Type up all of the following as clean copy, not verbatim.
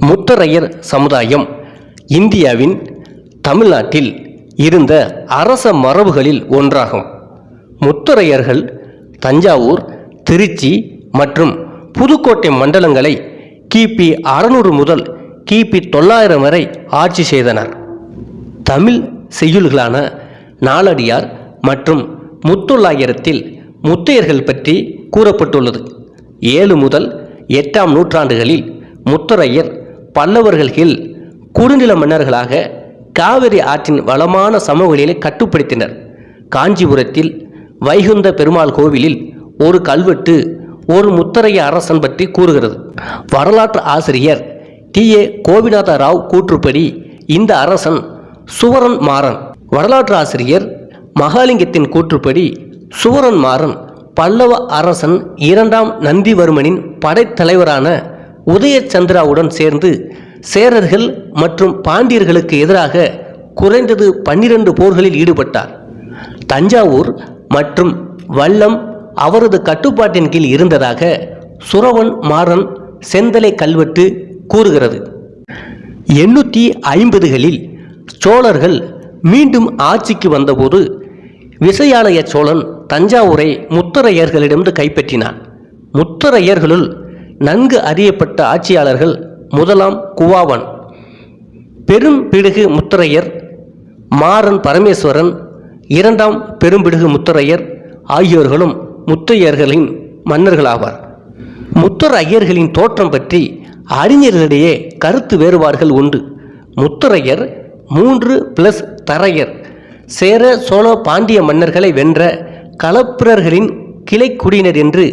முத்தரையர் சமுதாயம் இந்தியாவின் தமிழ்நாட்டில் இருந்த அரச மரபுகளில் ஒன்றாகும். முத்தரையர்கள் தஞ்சாவூர், திருச்சி மற்றும் புதுக்கோட்டை மண்டலங்களை கிபி 600 முதல் கிபி 900 வரை ஆட்சி செய்தனர். தமிழ் செய்யுள்களான நாலடியார் மற்றும் முத்தொள்ளாயிரத்தில் முத்தையர்கள் பற்றி கூறப்பட்டுள்ளது. 7 முதல் 8ஆம் நூற்றாண்டுகளில் முத்தரையர் பல்லவர்கள் கீழ் குறுநில மன்னர்களாக காவிரி ஆற்றின் வளமான சமவெளியை கட்டுப்படுத்தினர். காஞ்சிபுரத்தில் வைகுந்த பெருமாள் கோவிலில் ஒரு கல்வெட்டு ஒரு முத்தரைய அரசன் பற்றி கூறுகிறது. வரலாற்று ஆசிரியர் டி.ஏ. கோவிநாத ராவ் கூற்றுப்படி இந்த அரசன் சுவரன் மாறன். வரலாற்று ஆசிரியர் மகாலிங்கத்தின் கூற்றுப்படி சுவரன் மாறன் பல்லவ அரசன் 2ஆம் நந்திவர்மனின் படைத்தலைவரான உதயச்சந்திராவுடன் சேர்ந்து சேரர்கள் மற்றும் பாண்டியர்களுக்கு எதிராக குறைந்தது 12 போர்களில் ஈடுபட்டார். தஞ்சாவூர் மற்றும் வல்லம் அவரது கட்டுப்பாட்டின் கீழ் இருந்ததாக சுரவன் மாறன் செந்தலை கல்வெட்டு கூறுகிறது. 850களில் சோழர்கள் மீண்டும் ஆட்சிக்கு வந்தபோது விசயாலய சோழன் தஞ்சாவூரை முத்தரையர்களிடமிருந்து கைப்பற்றினான். முத்தரையர்களுள் நன்கு அறியப்பட்ட ஆட்சியாளர்கள் 1ஆம் குவாவன், பெரும்பிடுகு முத்தரையர், மாறன் பரமேஸ்வரன், 2ஆம் பெரும்பிடுகு முத்தரையர் ஆகியோர்களும் முத்தையர்களின் மன்னர்களாவார். முத்தரையர்களின் தோற்றம் பற்றி அறிஞர்களிடையே கருத்து வேறுபாடுகள் உண்டு. முத்தரையர் 3+ தரையர் சேர சோழ பாண்டிய மன்னர்களை வென்ற களப்பிரர்களின் கிளைக்குடியினர் என்று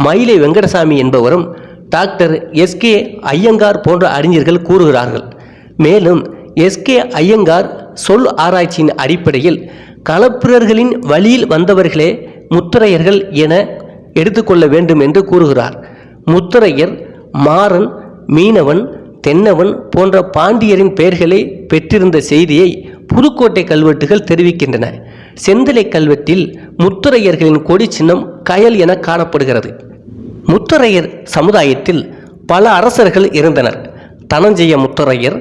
மயிலை வெங்கடசாமி என்பவரும் டாக்டர் எஸ்.கே. ஐயங்கார் போன்ற அறிஞர்கள் கூறுகிறார்கள். மேலும் எஸ்.கே. ஐயங்கார் சொல் ஆராய்ச்சியின் அடிப்படையில் களப்பிரர்களின் வழியில் வந்தவர்களே முத்தரையர்கள் என எடுத்துக்கொள்ள வேண்டும் என்று கூறுகிறார். முத்தரையர் மாறன், மீனவன், தென்னவன் போன்ற பாண்டியரின் பெயர்களை பெற்றிருந்த செய்தியை புதுக்கோட்டை கல்வெட்டுகள் தெரிவிக்கின்றன. செந்தலை கல்வெட்டில் முத்தரையர்களின் கொடி சின்னம் கயல் என காணப்படுகிறது. முத்தரையர் சமுதாயத்தில் பல அரசர்கள் இருந்தனர். தனஞ்செய முத்தரையர்,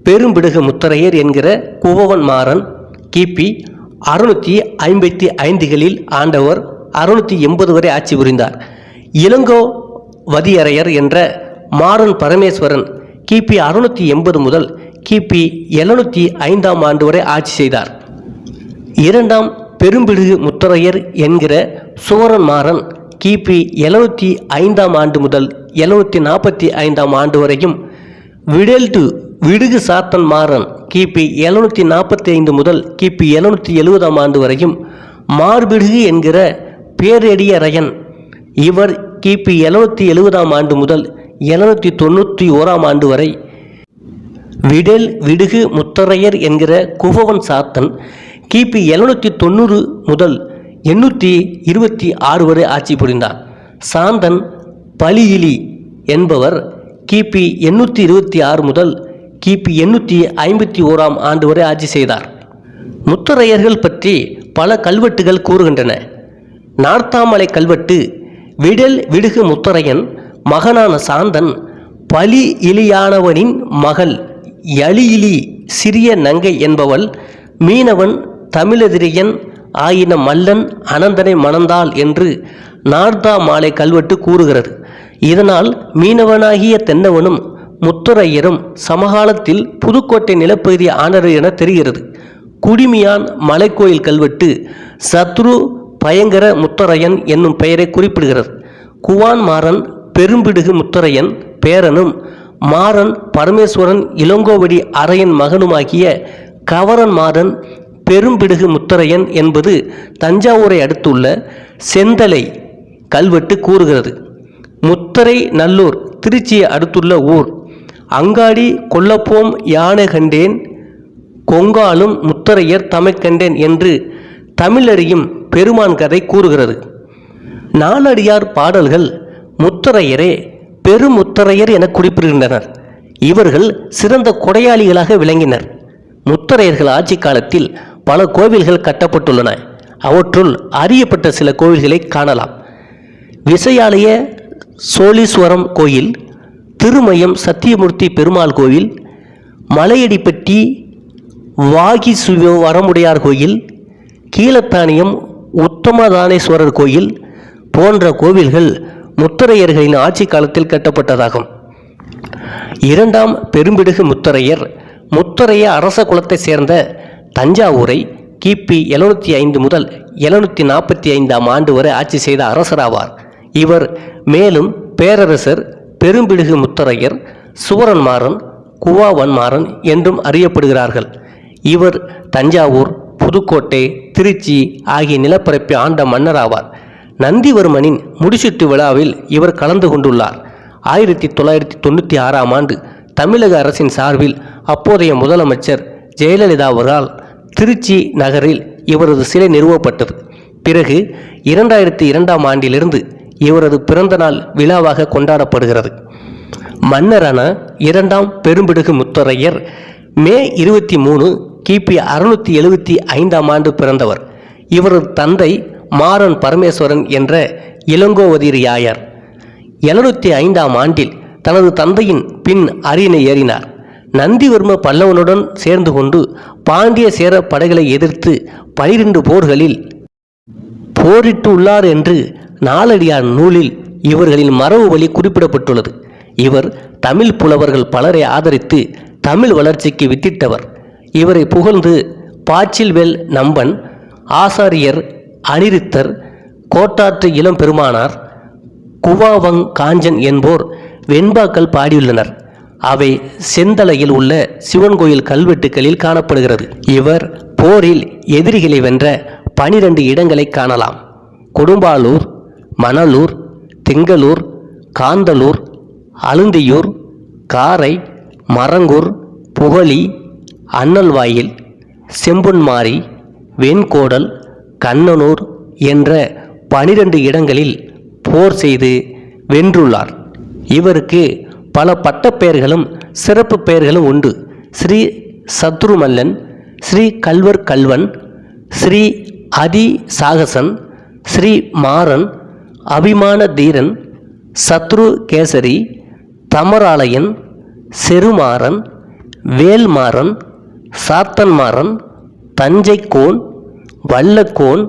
பெரும்பிடுகு முத்தரையர் என்கிற குவவன் மாறன் கிபி 655களில் ஆண்டவர் 680 வரை ஆட்சி புரிந்தார். இளங்கோ வதியரையர் என்ற மாறன் பரமேஸ்வரன் கிபி 680 முதல் கிபி 705ஆம் ஆண்டு வரை ஆட்சி செய்தார். 2ஆம் பெரும்பிடுகு முத்தரையர் என்கிற சுவரன் மாறன் கிபி 705ஆம் ஆண்டு முதல் 745ஆம் ஆண்டு வரையும், விடுகு சாத்தன் மாறன் கிபி 745 முதல் கிபி 770ஆம் ஆண்டு வரையும், மார்பிடுகு என்கிற பேரடியரையன் இவர் கிபி 770ஆம் ஆண்டு முதல் 791ஆம் ஆண்டு வரை, விடுகு முத்தரையர் என்கிற குவவன் சாத்தன் கிபி 790 முதல் 826 வரை ஆட்சி புரிந்தார். சாந்தன் பலியிலி என்பவர் கிபி 826 முதல் கிபி 851ஆம் ஆண்டு வரை ஆட்சி செய்தார். முத்தரையர்கள் பற்றி பல கல்வெட்டுகள் கூறுகின்றன. நார்த்தாமலை கல்வெட்டு விடுகு முத்தரையன் மகனான சாந்தன் பலி இலியானவனின் மகள் யலியிலி சிறிய நங்கை என்பவள் மீனவன் தமிழெதிரியன் ஆயின மல்லன் அனந்தனை மணந்தாள் என்று நார்த்தாமலை கல்வெட்டு கூறுகிறது. இதனால் மீனவனாகிய தென்னவனும் முத்தரையரும் சமகாலத்தில் புதுக்கோட்டை நிலப்பகுதி ஆண்டனர் என தெரிகிறது. குடிமியான் மலைக்கோயில் கல்வெட்டு சத்ரு பயங்கர முத்தரையன் என்னும் பெயரை குறிப்பிடுகிறது. குவான் மாறன் பெரும்பிடுகு முத்தரையன் பேரனும் மாறன் பரமேஸ்வரன் இளங்கோவடி அரையன் மகனுமாகிய கவரன் மாறன் பெரும்பிடுகு முத்தரையன் என்பது தஞ்சாவூரை அடுத்துள்ள செந்தலை கல்வெட்டு கூறுகிறது. முத்தரை நல்லூர் திருச்சியை அடுத்துள்ள ஊர். அங்காடி கொல்லப்போம் யானை கண்டேன், கொங்காலும் முத்தரையர் தமைக்கண்டேன் என்று தமிழறியும் பெருமான் கதை கூறுகிறது. நாலடியார் பாடல்கள் முத்தரையரே பெருமுத்தரையர் என குறிப்பிடுகின்றனர். இவர்கள் சிறந்த கொடையாளிகளாக விளங்கினர். முத்தரையர்கள் ஆட்சி காலத்தில் பல கோவில்கள் கட்டப்பட்டுள்ளன. அவற்றுள் அறியப்பட்ட சில கோவில்களை காணலாம். விசயாலய சோழீஸ்வரம் கோயில், திருமயம் சத்தியமூர்த்தி பெருமாள் கோவில், மலையடிப்பட்டி வாகிசுவ வரமுடையார் கோயில், கீழத்தானியம் உத்தமதானேஸ்வரர் கோயில் போன்ற கோவில்கள் முத்தரையர்களின் ஆட்சி காலத்தில் கட்டப்பட்டதாகும். இரண்டாம் பெரும்பிடுகு முத்தரையர் முத்தரைய அரச குலத்தை சேர்ந்த தஞ்சாவூரை கிபி 705 முதல் 745 ஆண்டு வரை ஆட்சி செய்த அரசராவார். இவர் மேலும் பேரரசர் பெரும்பிடுகு முத்தரையர், சுவரன்மாறன், குவாவன்மாறன் என்றும் அறியப்படுகிறார்கள். இவர் தஞ்சாவூர், புதுக்கோட்டை, திருச்சி ஆகிய நிலப்பரப்பை ஆண்ட மன்னராவார். நந்திவர்மனின் முடிசூட்டு விழாவில் இவர் கலந்து கொண்டுள்ளார். 1996 ஆண்டு தமிழக அரசின் சார்பில் அப்போதைய முதலமைச்சர் ஜெயலலிதா அவரால் திருச்சி நகரில் இவரது சிலை நிறுவப்பட்டது. பிறகு 2002 ஆண்டிலிருந்து இவரது பிறந்தநாள் விழாவாக கொண்டாடப்படுகிறது. மன்னரான இரண்டாம் பெரும்பிடுகு முத்தரையர் மே 23 கிபி 675 ஆண்டு பிறந்தவர். இவரது தந்தை மாறன் பரமேஸ்வரன் என்ற இளங்கோவதிரியாயர் 705 ஆண்டில் தனது தந்தையின் பின் அரியணை ஏறினார். நந்திவர்ம பல்லவனுடன் சேர்ந்து கொண்டு பாண்டிய சேர படைகளை எதிர்த்து 12 போர்களில் போரிட்டு உள்ளார் என்று நாலடியார் நூலில் இவர்களின் மரபு வழி குறிப்பிடப்பட்டுள்ளது. இவர் தமிழ் புலவர்கள் பலரை ஆதரித்து தமிழ் வளர்ச்சிக்கு வித்திட்டவர். இவரை புகழ்ந்து பாச்சில்வேல் நம்பன், ஆசாரியர் அனிருத்தர், கோட்டாற்று இளம்பெருமானார், குவாவங் காஞ்சன் என்போர் வெண்பாக்கள் பாடியுள்ளனர். அவை செந்தலையில் உள்ள சிவன் கோயில் கல்வெட்டுக்களில் காணப்படுகிறது. இவர் போரில் எதிரிகளை வென்ற 12 இடங்களை காணலாம். கொடும்பாலூர், மணலூர், திங்களூர், காந்தலூர், அழுந்தியூர், காரை, மரங்கூர், புகழி, அண்ணல்வாயில், செம்பொன்மாரி, வெண்கோடல், கண்ணனூர் என்ற 12 இடங்களில் போர் செய்து வென்றுள்ளார். இவருக்கு பல பட்டப்பெயர்களும் சிறப்பு பெயர்களும் உண்டு. ஸ்ரீ சத்ருமல்லன், ஸ்ரீ கல்வர் கல்வன், ஸ்ரீ அதி சாகசன், ஸ்ரீ மாறன், அபிமான தீரன், சத்ரு கேசரி, தமராலயன், செருமாறன், வேல்மாறன், சாத்தன்மாறன், தஞ்சைக்கோன், வல்லக்கோன்,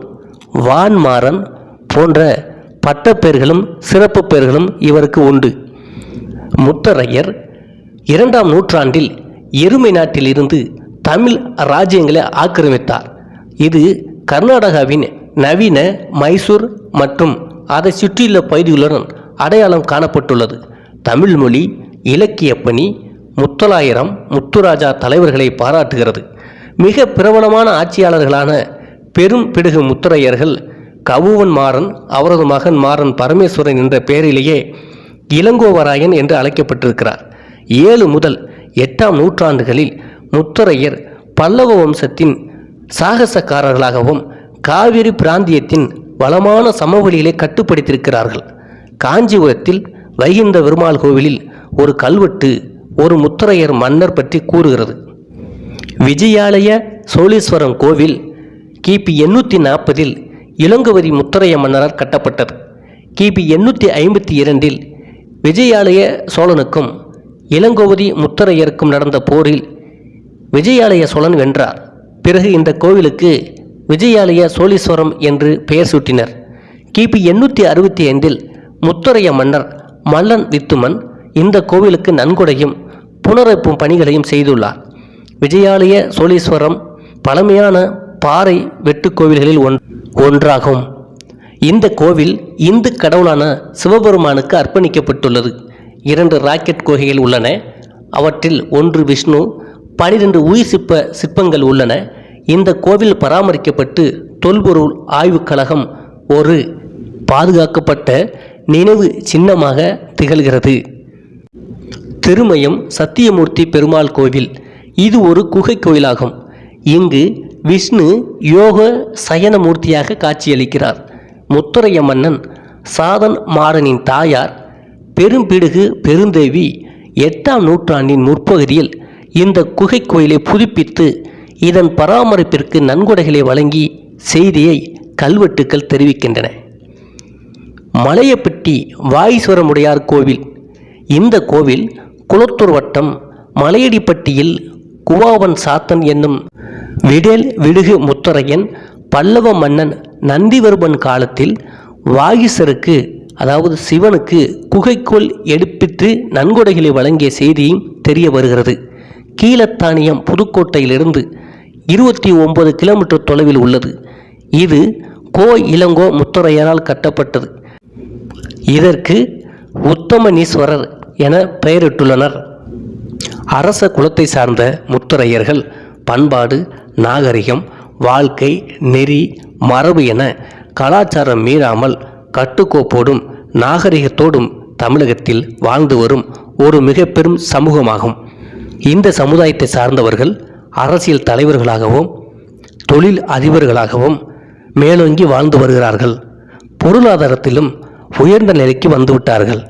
வான்மாறன் போன்ற பட்டப்பெயர்களும் சிறப்பு பெயர்களும் இவருக்கு உண்டு. முத்தரையர் 2ஆம் நூற்றாண்டில் எருமை நாட்டில் இருந்து தமிழ் ராஜ்யங்களை ஆக்கிரமித்தார். இது கர்நாடகாவின் நவீன மைசூர் மற்றும் அதை சுற்றியுள்ள பகுதிகளுடன் அடையாளம் காணப்பட்டுள்ளது. தமிழ் மொழி இலக்கிய பணி முத்தலாயிரம் முத்துராஜா தலைவர்களை பாராட்டுகிறது. மிக பிரபலமான ஆட்சியாளர்களான பெரும் பிடுகு முத்தரையர்கள் கவுவன் மாறன், அவரது மகன் மாறன் பரமேஸ்வரன் என்ற பெயரிலேயே இளங்கோவராயன் என்று அழைக்கப்பட்டிருக்கிறார். 7 முதல் 8ஆம் நூற்றாண்டுகளில் முத்தரையர் பல்லவ வம்சத்தின் சாகசக்காரர்களாகவும் காவிரி பிராந்தியத்தின் வளமான சமவெளிகளை கட்டுப்படுத்தியிருக்கிறார்கள். காஞ்சிபுரத்தில் வைகுந்த பெருமாள் கோவிலில் ஒரு கல்வெட்டு ஒரு முத்தரையர் மன்னர் பற்றி கூறுகிறது. விஜயாலய சோழீஸ்வரம் கோவில் கிபி 840 இளங்கோவதி முத்தரைய மன்னரால் கட்டப்பட்டது. கிபி 852 விஜயாலய சோழனுக்கும் இளங்கோவதி முத்தரையருக்கும் நடந்த போரில் விஜயாலய சோழன் வென்றார். பிறகு இந்த கோவிலுக்கு விஜயாலய சோழீஸ்வரம் என்று பெயர் சூட்டினர். கிபி 865 முத்தரைய மன்னர் மல்லன் வித்துமன் இந்த கோவிலுக்கு நன்கொடையும் புனரமைப்பும் பணிகளையும் செய்துள்ளார். விஜயாலய சோழீஸ்வரம் பழமையான பாறை வெட்டு கோவில்களில் ஒன்றாகும். இந்த கோவில் இந்து கடவுளான சிவபெருமானுக்கு அர்ப்பணிக்கப்பட்டுள்ளது. 2 ராக்கெட் குகைகள் உள்ளன. அவற்றில் ஒன்று விஷ்ணு, 12 உயிர் சிற்பங்கள் உள்ளன. இந்த கோவில் பராமரிக்கப்பட்டு தொல்பொருள் ஆய்வுக் கழகம் ஒரு பாதுகாக்கப்பட்ட நினைவு சின்னமாக திகழ்கிறது. திருமயம் சத்தியமூர்த்தி பெருமாள் கோவில் இது ஒரு குகை கோயிலாகும். இங்கு விஷ்ணு யோக சயனமூர்த்தியாக காட்சியளிக்கிறார். முத்தரைய மன்னன் சாதன் மாறனின் தாயார் பெரும்பிடுகு பெருந்தேவி 8ஆம் நூற்றாண்டின் முற்பகுதியில் இந்த குகை கோயிலை புதுப்பித்து இதன் பராமரிப்பிற்கு நன்கொடைகளை வழங்கி செய்தியை கல்வெட்டுக்கள் தெரிவிக்கின்றன. மலையப்பட்டி வாயீஸ்வரமுடையார் கோவில் இந்த கோவில் குளத்தூர் வட்டம் மலையடிப்பட்டியில் குவாவன் சாத்தன் என்னும் விடேல் விடுகு முத்தரையன் பல்லவ மன்னன் நந்திவர்மன் காலத்தில் வாகீசருக்கு அதாவது சிவனுக்கு குகைக்கோள் எடுப்பித்து நன்கொடைகளை வழங்கிய செய்தியும் தெரிய வருகிறது. கீழத்தானியம் புதுக்கோட்டையிலிருந்து 29 கிலோமீட்டர் தொலைவில் உள்ளது. இது கோ இளங்கோ முத்தரையரால் கட்டப்பட்டது. இதற்கு உத்தமனீஸ்வரர் என பெயரிட்டுள்ளனர். அரச குலத்தை சார்ந்த முத்தரையர்கள் பண்பாடு, நாகரிகம், வாழ்க்கை நெறி, மரபு என கலாச்சாரம் மீறாமல் கட்டுக்கோப்போடும் நாகரிகத்தோடும் தமிழகத்தில் வாழ்ந்து வரும் ஒரு மிக பெரும் சமூகமாகும். இந்த சமுதாயத்தை சார்ந்தவர்கள் அரசியல் தலைவர்களாகவும் தொழில் அதிபர்களாகவும் மேலோங்கி வாழ்ந்து வருகிறார்கள். பொருளாதாரத்திலும் உயர்ந்த நிலைக்கு வந்துவிட்டார்கள்.